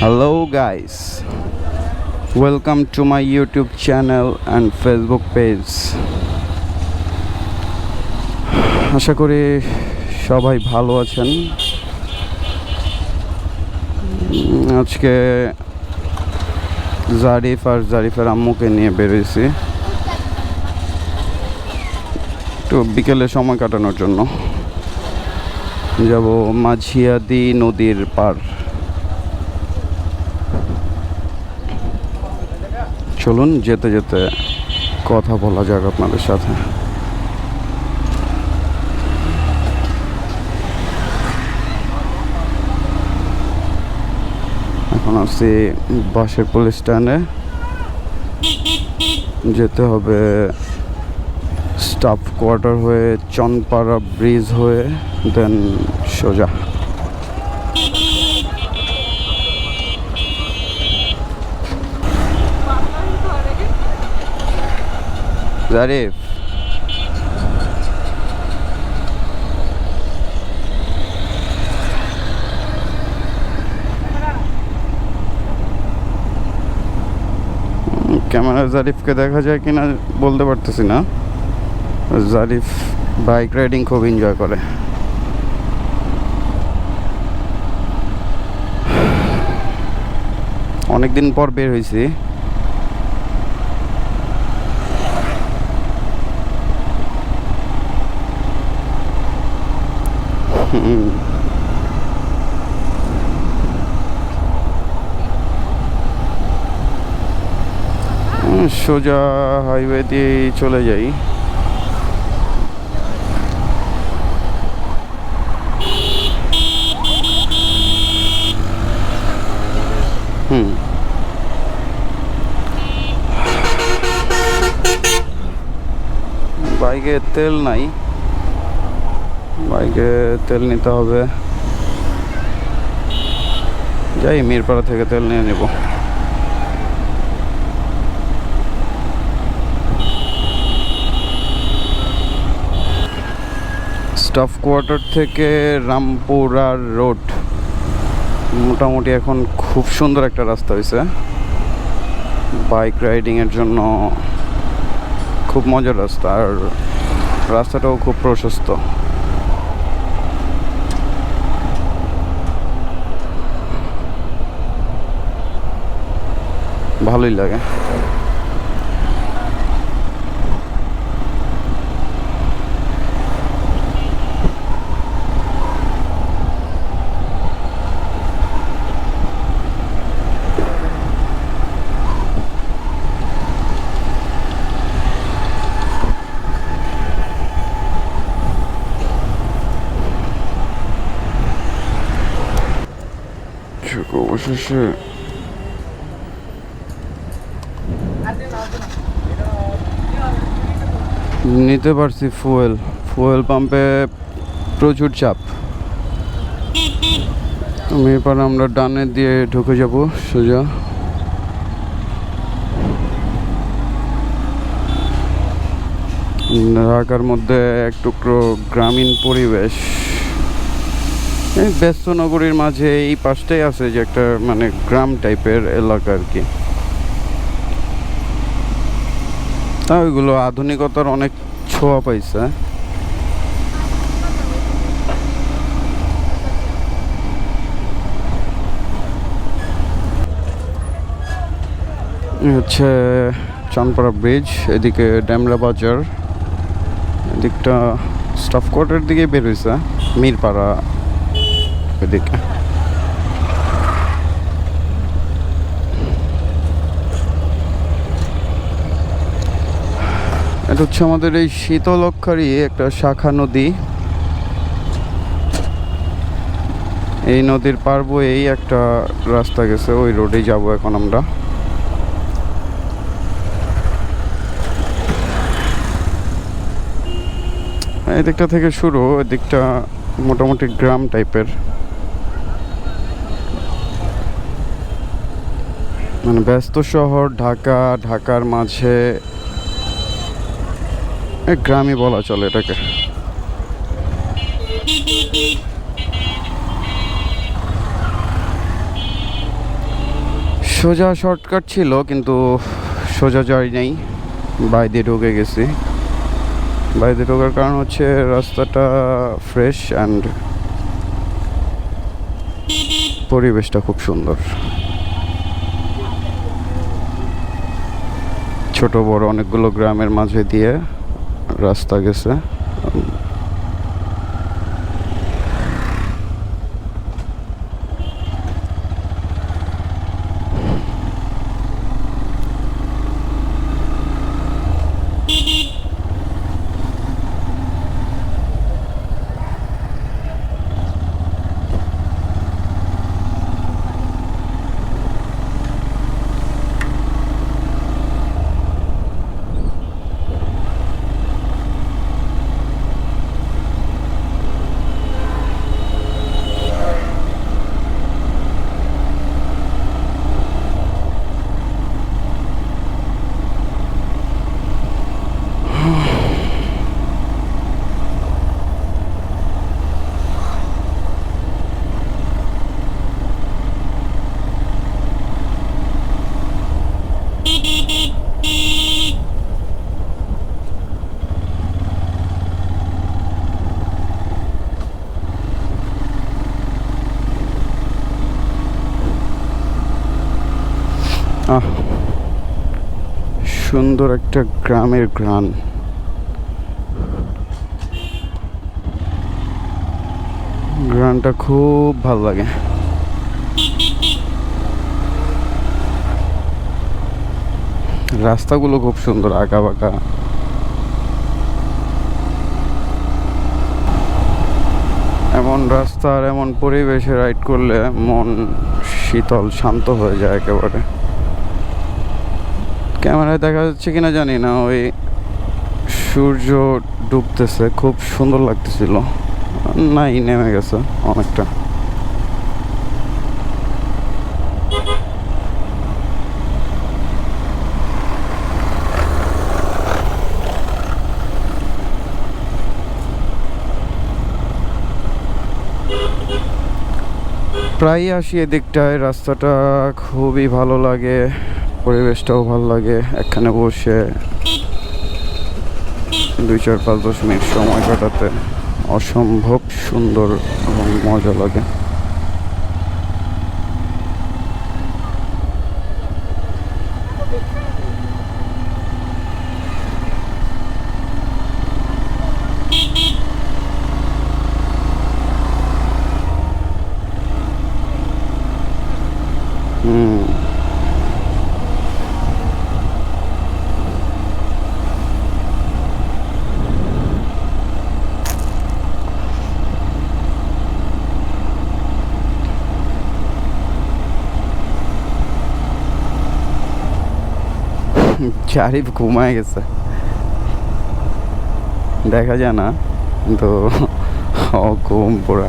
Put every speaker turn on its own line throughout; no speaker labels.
Hello guys, welcome to my YouTube channel and Facebook page. আশা করি সবাই ভালো আছেন। আজকে জারিফ আর জারিফের আম্মুকে নিয়ে বেরিয়েছি একটু বিকেলে সময় কাটানোর জন্য। যাব মাঝিয়াদি নদীর পার। চলুন যেতে যেতে কথা বলা যাক আপনাদের সাথে। এখন আসছি বাসের পুলিশ স্ট্যান্ডে, যেতে হবে স্টাফ কোয়ার্টার হয়ে চনপাড়া ব্রিজ হয়ে দেন সোজা। জারিফ, ক্যামেরা জারিফকে দেখা যায় কিনা বলতে পারতেছি না। জারিফ বাইক রাইডিং খুব এনজয় করে। অনেকদিন পর বের হয়েছি। সোজা হাইওয়ে দিয়ে চলে যাই। বাইকে তেল নাই, বাইকে তেল নিতে হবে। যাই মিরপাড়া থেকে তেল নিয়ে নেব। স্টাফ কোয়ার্টার থেকে রামপুরা রোড মোটামুটি এখন খুব সুন্দর একটা রাস্তা হয়েছে। বাইক রাইডিংয়ের জন্য খুব মজার রাস্তা, আর রাস্তাটাও খুব প্রশস্ত। ভালোই লাগে। অবশেষে নিতে পারছি ফুয়েল পাম্পে প্রচুর চাপ। এরপর আমরা ডানে দিয়ে ঢুকে যাব সোজা। ঢাকার মধ্যে এক টুকরো গ্রামীণ পরিবেশ। এই ব্যস্ত নগরীর মাঝে এই পাশটাই আছে যে একটা মানে গ্রাম টাইপের এলাকা আর কি। তা ওইগুলো আধুনিকতার অনেক ছোঁয়া পাইছে। হচ্ছে চনপাড়া ব্রিজ, এদিকে ড্যামরা বাজার, এদিকটা স্টাফ কোয়ার্টার দিকে বের হয়েছে মিরপাড়া এদিকে। এটা হচ্ছে আমাদের এই শীতলক্ষারই একটা শাখা নদী। এই নদীর পার বয়েই একটা রাস্তা গেছে, ওই রোডেই যাব এখন আমরা। এদিকটা থেকে শুরু, এদিকটা মোটামুটি গ্রাম টাইপের, মানে ব্যস্ত শহর ঢাকা, ঢাকার মাঝে গ্রামই বলা চলে এটাকে। সোজা শর্টকাট ছিল কিন্তু সোজা যাই নাই, বাই দিয়ে ঢুকে গেছি। বাই দিয়ে ঢোকার কারণ হচ্ছে রাস্তাটা ফ্রেশ অ্যান্ড পরিবেশটা খুব সুন্দর। ছোট বড় অনেকগুলো গ্রামের মাঝে দিয়ে রাস্তা গেছে। সুন্দর একটা গ্রামের ঘ্রাণ। ঘ্রাণটা খুব ভালো লাগে। রাস্তাগুলো খুব সুন্দর, আঁকা বাঁকা। এমন রাস্তা আর এমন পরিবেশে রাইড করলে মন শীতল শান্ত হয়ে যায় একেবারে। ক্যামেরায় দেখা যাচ্ছে কিনা জানি না, ওই সূর্য ডুবতেছে, খুব সুন্দর লাগতেছিল। নাই, নেমে গেছে অনেকটা। প্রায় আসি এদিকটায়, রাস্তাটা খুবই ভালো লাগে, পরিবেশটাও ভালো লাগে। এখানে বসে 2-4-5-10 মিনিট সময় কাটাতে অসম্ভব সুন্দর এবং মজা লাগে। চারিফ ঘুমায় গেছে, দেখা যায় না কিন্তু ঘুম পুরা।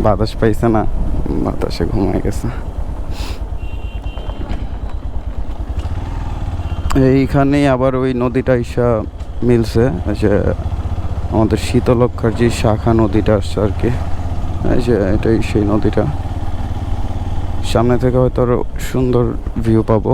বাতাস পাইছে না, বাতাসে ঘুমায় গেছে। এইখানেই আবার ওই নদীটা ইসা মিলছে, যে আমাদের শীতলক্ষার যে শাখা নদীটা আসছে আর কি, এই যে এটাই সেই নদীটা। সামনে থেকে হয়তো আরো সুন্দর ভিউ পাবো।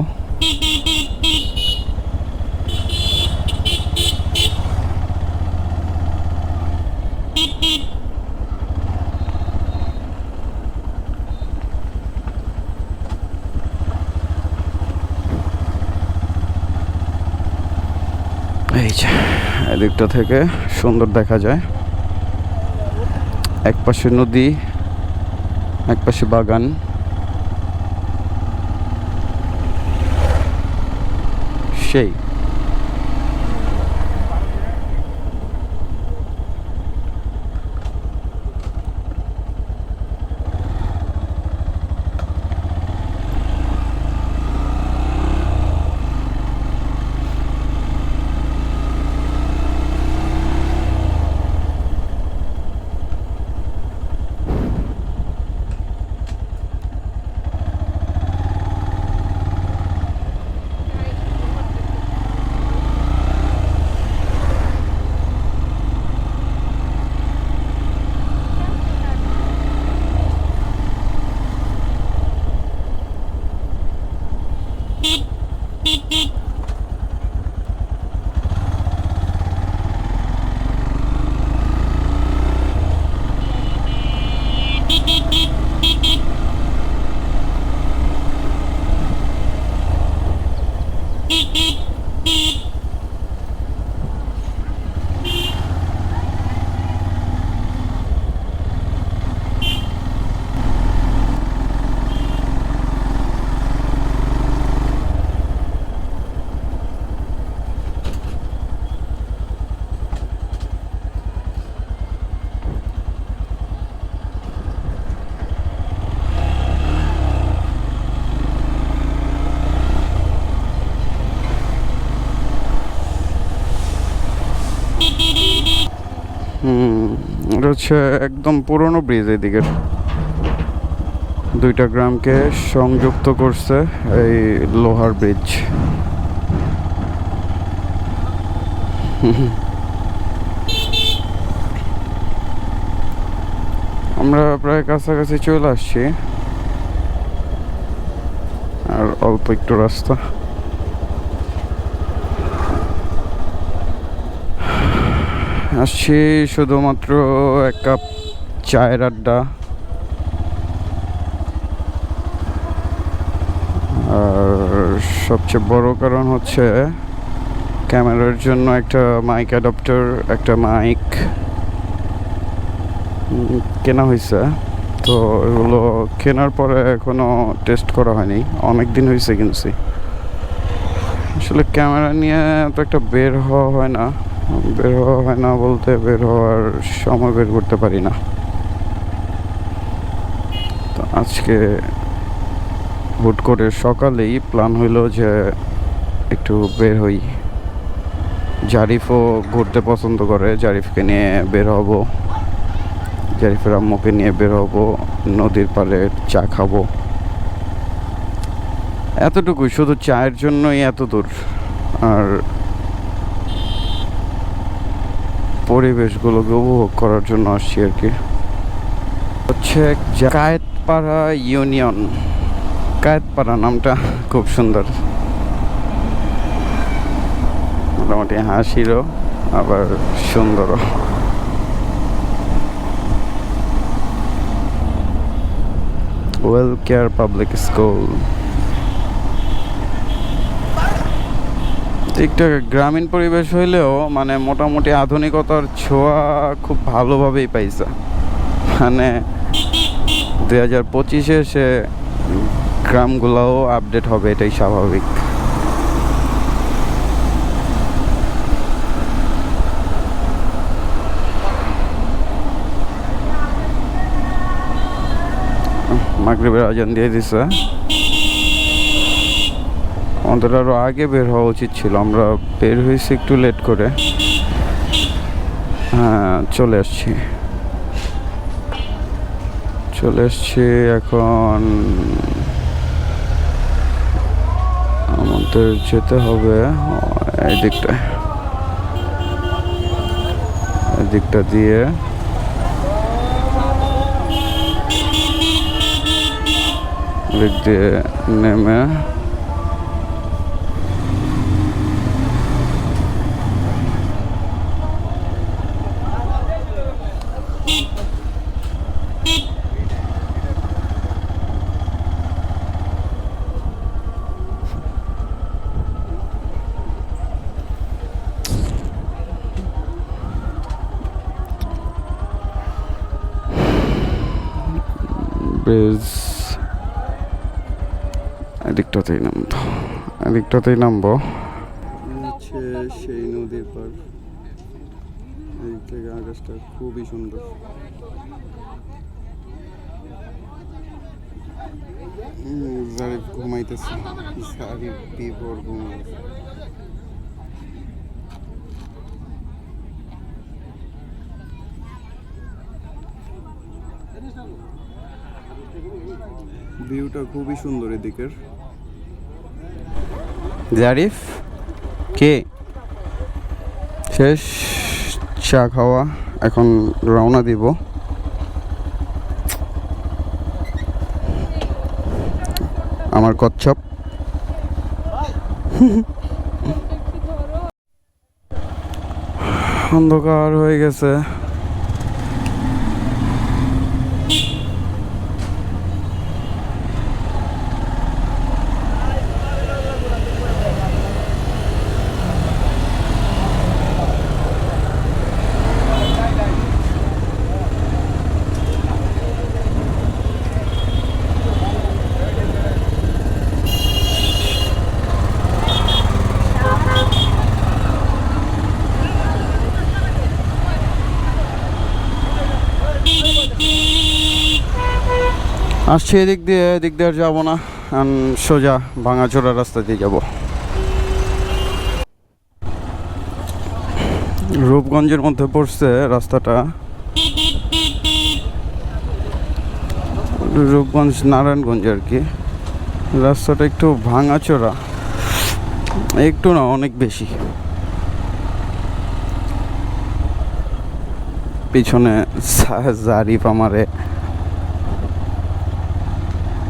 এই যে এদিকটা থেকে সুন্দর দেখা যায়, এক পাশে নদী, এক পাশে বাগান। সেই হচ্ছে একদম পুরনো ব্রিজ এদিকের, দুইটা গ্রামকে সংযুক্ত করছে এই লোহার ব্রিজ। আমরা প্রায় কাছাকাছি চলে আসছি, আর অল্প একটু রাস্তা। আসছি শুধুমাত্র এক কাপ চায়ের আড্ডা, আর সবচেয়ে বড় কারণ হচ্ছে ক্যামেরার জন্য একটা মাইক অ্যাডাপ্টার, একটা মাইক কেনা হয়েছে। তো এগুলো কেনার পরে এখনো টেস্ট করা হয়নি, অনেক দিন হয়েছে কিনছি। আসলে ক্যামেরা নিয়ে তো একটা বের হওয়া হয় না, বলতে বের হওয়ার সময় বের করতে পারি না। তো আজকে হুট করে সকালেই প্ল্যান হইলো যে একটু বের হই। জারিফও ঘুরতে পছন্দ করে, জারিফকে নিয়ে বের হব, জারিফের আম্মুকে নিয়ে বের হব, নদীর পাড়ে চা খাবো। এতটুকুই, শুধু চায়ের জন্যই এত দূর। আর পরিবেশগুলোকে উপভোগ করার জন্য আসছি আর কি। হচ্ছে কায়েতপাড়া ইউনিয়ন। কায়েতপাড়া নামটা খুব সুন্দর, মোটামুটি হাসিরও আবার সুন্দরও। Well care public school. একটা গ্রামীণ পরিবেশ হইলেও মানে মোটামুটি আধুনিকতার ছোঁয়া খুব ভালোভাবেই পাইছে। মানে 2025-এ এসে গ্রামগুলোও আপডেট হবে, এটাই স্বাভাবিক। মাগরিবের আজান দিয়ে দিছে। আমাদের আরো আগে বের হওয়া উচিত ছিল, আমরা বের হয়েছি একটু লেট করে। হ্যাঁ, চলে আসছি এখন। আমাদের যেতে হবে এই দিকটা দিয়ে নেমে ব্রিজ এদিকটাতেই নামবো। হচ্ছে সেই নদীর পার, এদিক থেকে আকাশটা খুবই সুন্দর। জারিফ ঘুমাইতেছে, জারিফ বিভোর ঘুমাইতেছে। ভিউটা খুবই সুন্দর এদিকের। জারিফ কে শেষ চা খাওয়া, এখন রওনা দিব। আমার কচ্ছপ অন্ধকার হয়ে গেছে। আসছি এদিক দিয়ে আর যাবো না, সোজা ভাঙাচোরা রাস্তা দিয়ে যাব। রূপগঞ্জের মধ্যে পড়ছে রাস্তাটা। রূপগঞ্জ নারায়ণগঞ্জ আর কি। রাস্তাটা একটু ভাঙাচোরা, একটু না অনেক বেশি। পিছনে জারিফ আমারে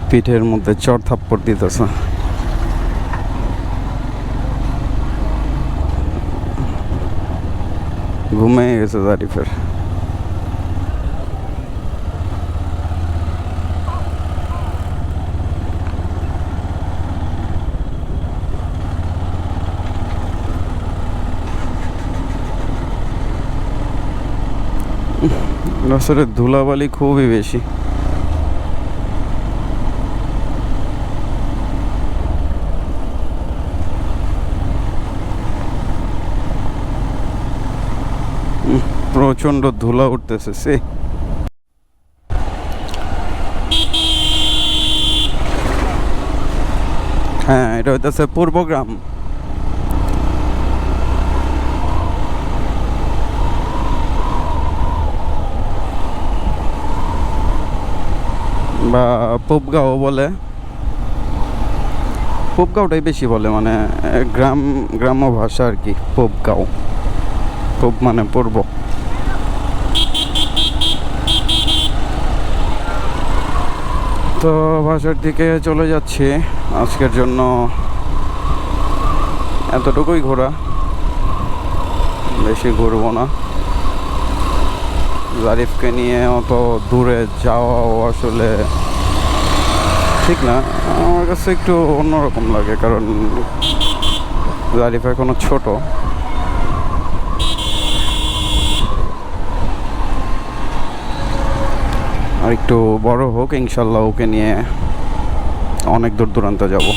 পিঠের মধ্যে চড় থাপ্পড় দিতেছে। ঘুমিয়ে গেছে জারিফের। রাস্তাতে ধুলাবালি খুবই বেশি। প্রচন্ড ধুলা উঠতেছে সে। হ্যাঁ, এটা হইতেছে পূর্বগ্রাম। বা পুবগাঁও বলে, পুবগাঁওটাই বেশি বলে, মানে গ্রাম্য ভাষা আর কি। পুবগাঁও, পুব মানে পূর্ব। তো বাসার দিকে চলে যাচ্ছি। আজকের জন্য এতটুকুই ঘোরা, বেশি ঘুরবো না। জারিফকে নিয়ে অত দূরে যাওয়াও আসলে ঠিক না, আমার কাছে একটু অন্যরকম লাগে, কারণ জারিফ এখনো ছোট। আর একটু বড় হোক, ইনশাল্লাহ ওকে নিয়ে অনেক দূর দূরান্তে যাব।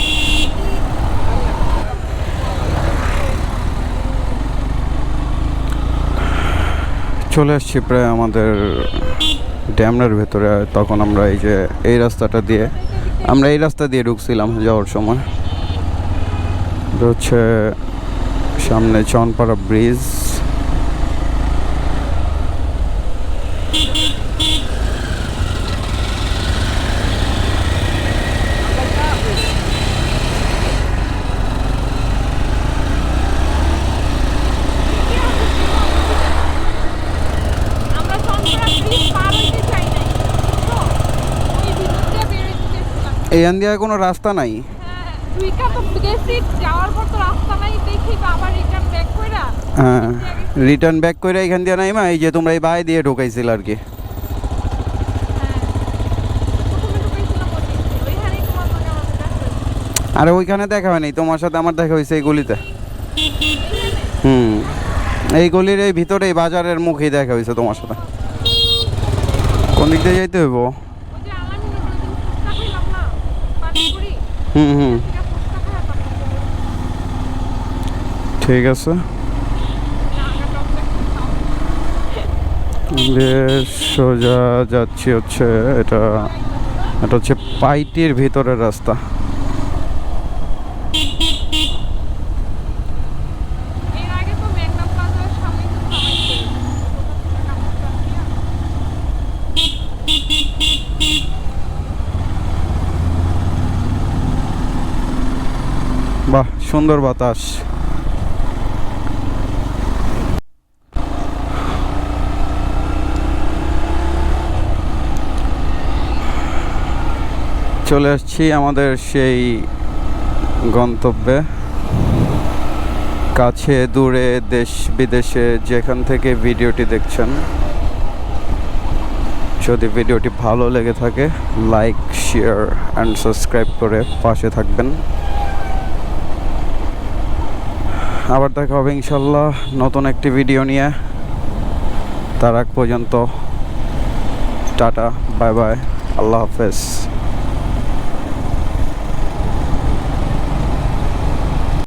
চলে আসছি প্রায় আমাদের ড্যামের ভেতরে। তখন আমরা এই রাস্তা দিয়ে ঢুকছিলাম যাওয়ার সময়। এটা হচ্ছে সামনে চনপাড়া ব্রিজ। এখান দিয়ে কোনো রাস্তা নাই। হ্যাঁ, রিটার্ন ব্যাক করে এখান দিয়ে নাই মা, এই যে তোমরা এই বাই দিয়ে ঢুকাইছিল আর কি। আরে ওইখানে দেখা হয়নি, তোমার সাথে আমার দেখা হয়েছে এই গলিতে। এই গলির এই ভিতরে এই বাজারের মুখেই দেখা হয়েছে তোমার সাথে। কোন দিক দিয়ে যাইতে হইব? ঠিক আছে, সোজা যাচ্ছি। হচ্ছে এটা হচ্ছে পাইটির ভিতরের রাস্তা। বাহ, সুন্দর বাতাস। চলে আসছি আমাদের সেই গন্তব্যে। কাছে দূরে দেশ বিদেশে যেখান থেকে ভিডিওটি দেখছেন, যদি ভিডিওটি ভালো লেগে থাকে লাইক, শেয়ার অ্যান্ড সাবস্ক্রাইব করে পাশে থাকবেন। আবার দেখা হবে ইনশাল্লাহ নতুন একটি ভিডিও নিয়ে। তার আগ পর্যন্ত টাটা, বাই বাই, আল্লাহ হাফেজ।